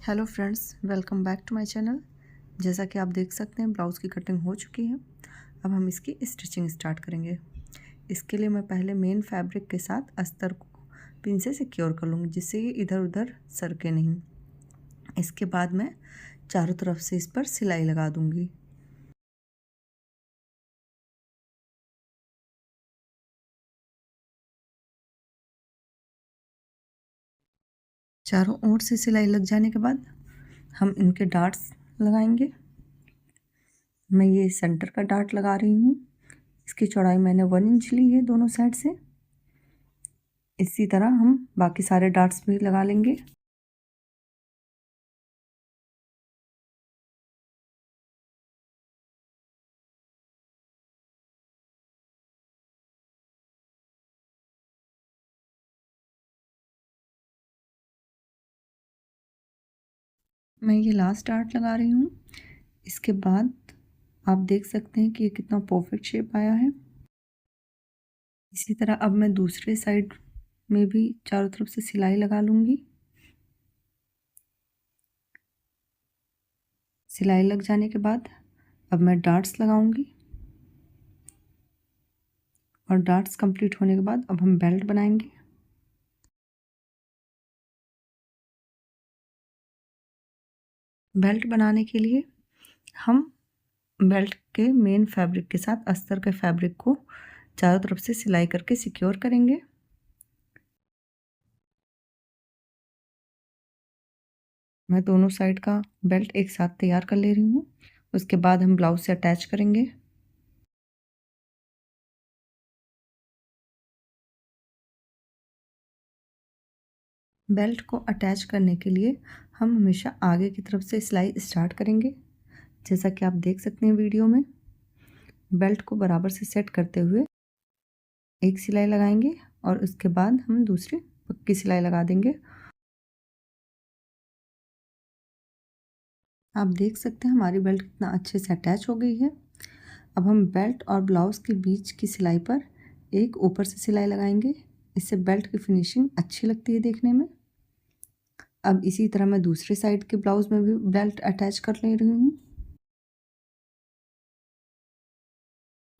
Hello friends, welcome back to my channel. जैसा कि आप देख सकते हैं ब्लाउज़ की कटिंग हो चुकी है। अब हम इसकी स्टिचिंग स्टार्ट करेंगे। इसके लिए मैं पहले मेन फैब्रिक के साथ अस्तर को पिन से सिक्योर कर लूँगी, जिससे ये इधर उधर सरके नहीं। इसके बाद मैं चारों तरफ से इस पर सिलाई लगा दूँगी। चारों ओर से सिलाई लग जाने के बाद हम इनके डार्ट्स लगाएंगे। मैं ये सेंटर का डार्ट लगा रही हूँ। इसकी चौड़ाई मैंने 1 इंच ली है दोनों साइड से। इसी तरह हम बाकी सारे डार्ट्स भी लगा लेंगे। मैं ये लास्ट डार्ट लगा रही हूँ। इसके बाद आप देख सकते हैं कि ये कितना परफेक्ट शेप आया है। इसी तरह अब मैं दूसरे साइड में भी चारों तरफ से सिलाई लगा लूँगी। सिलाई लग जाने के बाद अब मैं डार्ट्स लगाऊंगी और डार्ट्स कंप्लीट होने के बाद अब हम बेल्ट बनाएंगे। बेल्ट बनाने के लिए हम बेल्ट के मेन फैब्रिक के साथ अस्तर के फैब्रिक को चारों तरफ से सिलाई करके सिक्योर करेंगे। मैं दोनों साइड का बेल्ट एक साथ तैयार कर ले रही हूँ। उसके बाद हम ब्लाउज से अटैच करेंगे। बेल्ट को अटैच करने के लिए हम हमेशा आगे की तरफ से सिलाई स्टार्ट करेंगे। जैसा कि आप देख सकते हैं वीडियो में, बेल्ट को बराबर से सेट करते हुए एक सिलाई लगाएंगे और उसके बाद हम दूसरी पक्की सिलाई लगा देंगे। आप देख सकते हैं हमारी बेल्ट कितना अच्छे से अटैच हो गई है। अब हम बेल्ट और ब्लाउज़ के बीच की सिलाई पर एक ऊपर से सिलाई लगाएंगे। इससे बेल्ट की फिनिशिंग अच्छी लगती है देखने में। अब इसी तरह मैं दूसरे साइड के ब्लाउज़ में भी बेल्ट अटैच कर ले रही हूँ।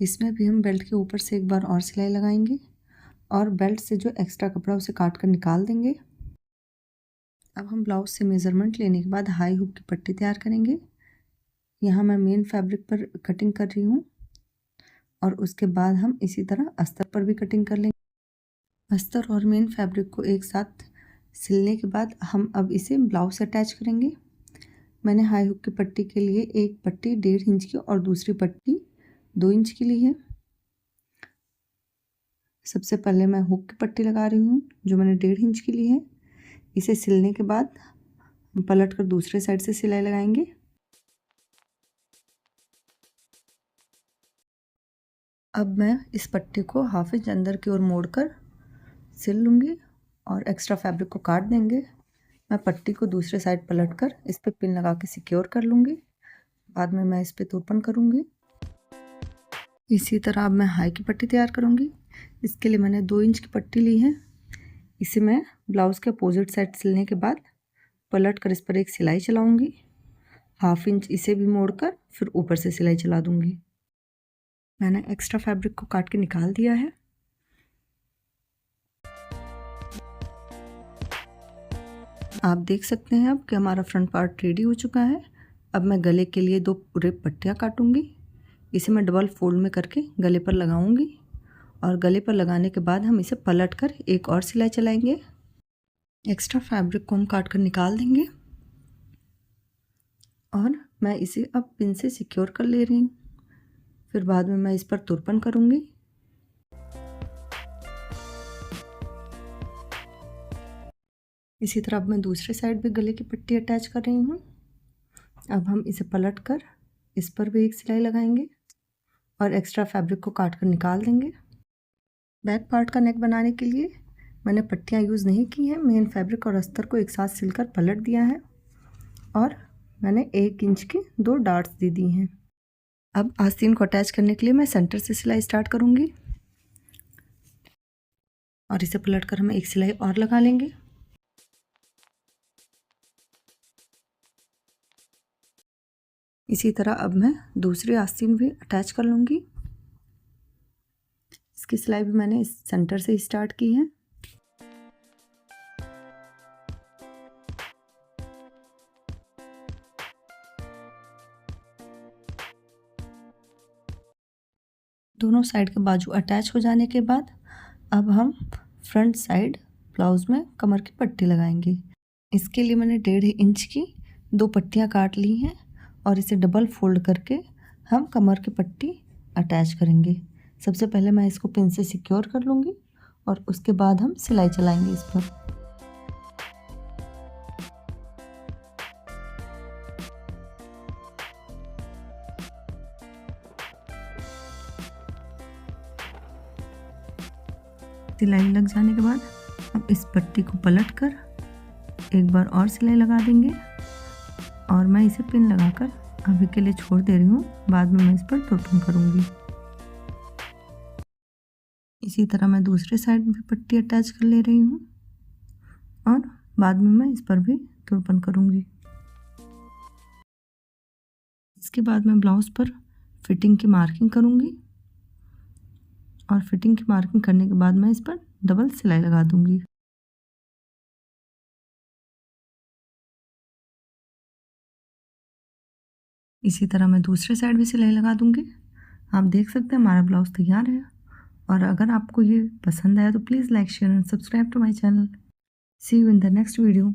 इसमें भी हम बेल्ट के ऊपर से एक बार और सिलाई लगाएंगे और बेल्ट से जो एक्स्ट्रा कपड़ा उसे काट कर निकाल देंगे। अब हम ब्लाउज से मेज़रमेंट लेने के बाद हाई हुक की पट्टी तैयार करेंगे। यहाँ मैं मेन फैब्रिक पर कटिंग कर रही हूँ और उसके बाद हम इसी तरह अस्तर पर भी कटिंग कर लेंगे। अस्तर और मेन फैब्रिक को एक साथ सिलने के बाद हम अब इसे ब्लाउज से अटैच करेंगे। मैंने हाई हुक की पट्टी के लिए एक पट्टी 1.5 इंच की और दूसरी पट्टी 2 इंच की ली है। सबसे पहले मैं हुक की पट्टी लगा रही हूँ जो मैंने 1.5 इंच की ली है। इसे सिलने के बाद हम पलट कर दूसरे साइड से सिलाई लगाएंगे। अब मैं इस पट्टी को हाफ इंच अंदर की ओर मोड़कर सिल लूँगी और एक्स्ट्रा फैब्रिक को काट देंगे। मैं पट्टी को दूसरे साइड पलटकर इस पर पिन लगा के सिक्योर कर लूँगी। बाद में मैं इस पर तुरपन करूँगी। इसी तरह अब मैं हाई की पट्टी तैयार करूँगी। इसके लिए मैंने 2 इंच की पट्टी ली है। इसे मैं ब्लाउज़ के अपोजिट साइड सिलने के बाद पलट कर इस पर एक सिलाई चलाऊँगी। हाफ इंच इसे भी मोड़कर फिर ऊपर से सिलाई चला दूँगी। मैंने एक्स्ट्रा फैब्रिक को काट के निकाल दिया है। आप देख सकते हैं अब कि हमारा फ्रंट पार्ट रेडी हो चुका है। अब मैं गले के लिए 2 पूरे पट्टियाँ काटूंगी। इसे मैं डबल फोल्ड में करके गले पर लगाऊंगी और गले पर लगाने के बाद हम इसे पलट कर एक और सिलाई चलाएंगे। एक्स्ट्रा फैब्रिक को हम काट कर निकाल देंगे और मैं इसे अब पिन से सिक्योर कर ले रही हूँ। फिर बाद में मैं इस पर तुरपन करूँगी। इसी तरह अब मैं दूसरे साइड भी गले की पट्टी अटैच कर रही हूँ। अब हम इसे पलट कर इस पर भी एक सिलाई लगाएंगे और एक्स्ट्रा फैब्रिक को काट कर निकाल देंगे। बैक पार्ट का नेक बनाने के लिए मैंने पट्टियाँ यूज़ नहीं की हैं। मेन फैब्रिक और अस्तर को एक साथ सिलकर पलट दिया है और मैंने 1 इंच की 2 डार्ट्स दे दी हैं। अब आस्तीन को अटैच करने के लिए मैं सेंटर से सिलाई स्टार्ट करूँगी और इसे पलट कर हम एक सिलाई और लगा लेंगे। इसी तरह अब मैं दूसरी आस्तीन भी अटैच कर लूँगी। इसकी सिलाई भी मैंने इस सेंटर से स्टार्ट की है। दोनों साइड के बाजू अटैच हो जाने के बाद अब हम फ्रंट साइड ब्लाउज़ में कमर की पट्टी लगाएंगे। इसके लिए मैंने 1.5 इंच की 2 पट्टियाँ काट ली हैं और इसे डबल फोल्ड करके हम कमर की पट्टी अटैच करेंगे। सबसे पहले मैं इसको पिन से सिक्योर कर लूँगी और उसके बाद हम सिलाई चलाएंगे इस पर। सिलाई लग जाने के बाद अब इस पट्टी को पलट कर एक बार और सिलाई लगा देंगे और मैं इसे पिन लगाकर अभी के लिए छोड़ दे रही हूँ, बाद में मैं इस पर तुरपन करूँगी। इसी तरह मैं दूसरे साइड भी पट्टी अटैच कर ले रही हूँ और बाद में मैं इस पर भी तुरपन करूँगी। इसके बाद मैं ब्लाउज़ पर फिटिंग की मार्किंग करूँगी और फिटिंग की मार्किंग करने के बाद मैं इस पर डबल सिलाई लगा दूँगी। इसी तरह मैं दूसरे साइड भी सिलाई लगा दूँगी। आप देख सकते हैं हमारा ब्लाउज़ तैयार है। और अगर आपको ये पसंद आया तो please like share and subscribe to my channel. See you in the next video.